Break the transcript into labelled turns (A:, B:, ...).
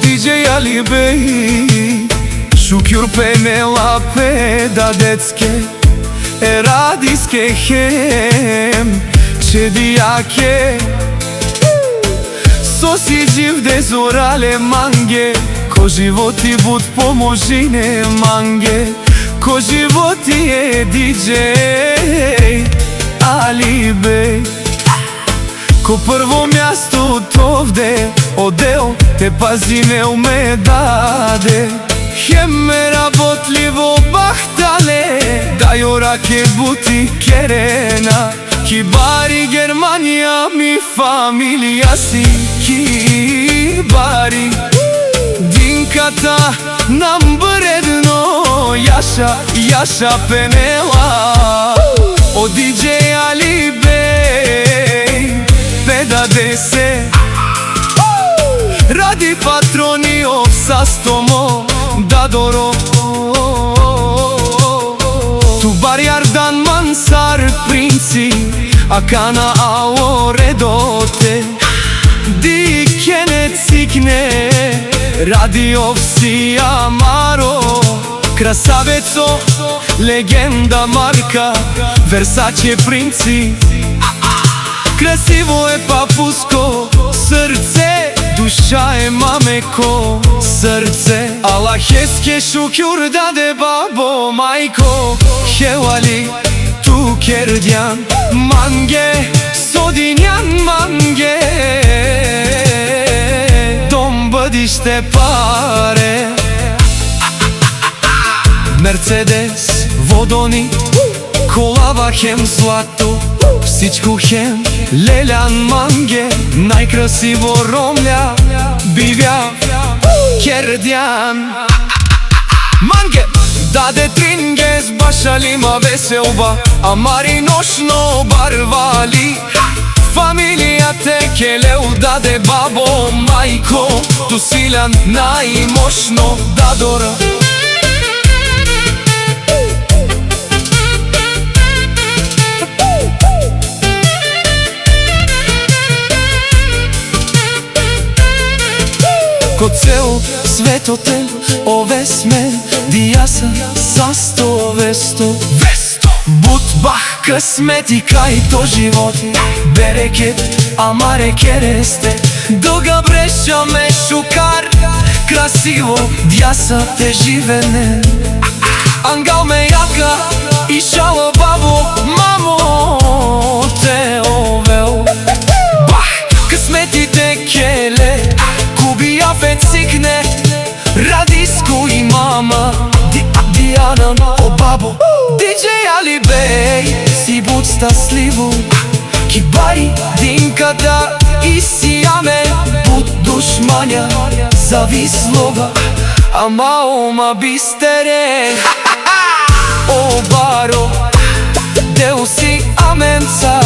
A: DJ Ali Bey Şükür penela peda detske Radiske hem Čedijake Sosi dživde zorale mange Ko životi bud pomoži ne mange Ko životi je DJ Ali Bey Ko prvo mjesto ovde Odeo te pazi ne ume dade Hemme работливо бахтале Дајо раке бути керена Кибари Германија ми фамилија си Кибари Динката нам бредно Јаша пенела О DJ Ali Bey Педа десе Ради патрони овсастомо Dadoro Tubar Yardan Mansar Princi Akana Aoredote Dikene cikne Radiovsi Amaro Krasavecо Legenda Marka Versace Princi Krasivo je papusko Srce Duša je mameko Srce Allah heske şükür dade babo majko Hevali tu kerdjan Mange Sodinjan mange Dom бъдище pare Mercedes Vodoni Kolava hem zlato Всичко хем Лелян манге Најкрасиво ромля Бивја Кердјан Манге Даде трингез Башалима веселба Амари ношно барвали Фамилија те келеу даде бабо мајко Ту силян најмошно дадора Ко цел светоте, ове сме Дијаса за 100 весто Бут бах късмети кај то животи Берекет, амаре кересте Дълга бреша ме шукар Красиво, дјаса те живене Ангал ме јака и шала бабо Мамо те овел Бах, късметите келе Кубија фецикне Радиско и мама Диана о бабо DJ Ali Bey Си буд стасливо Кибари Динката и сијаме Буд душмања Завислога Ама ома бистере О баро Деу си аменца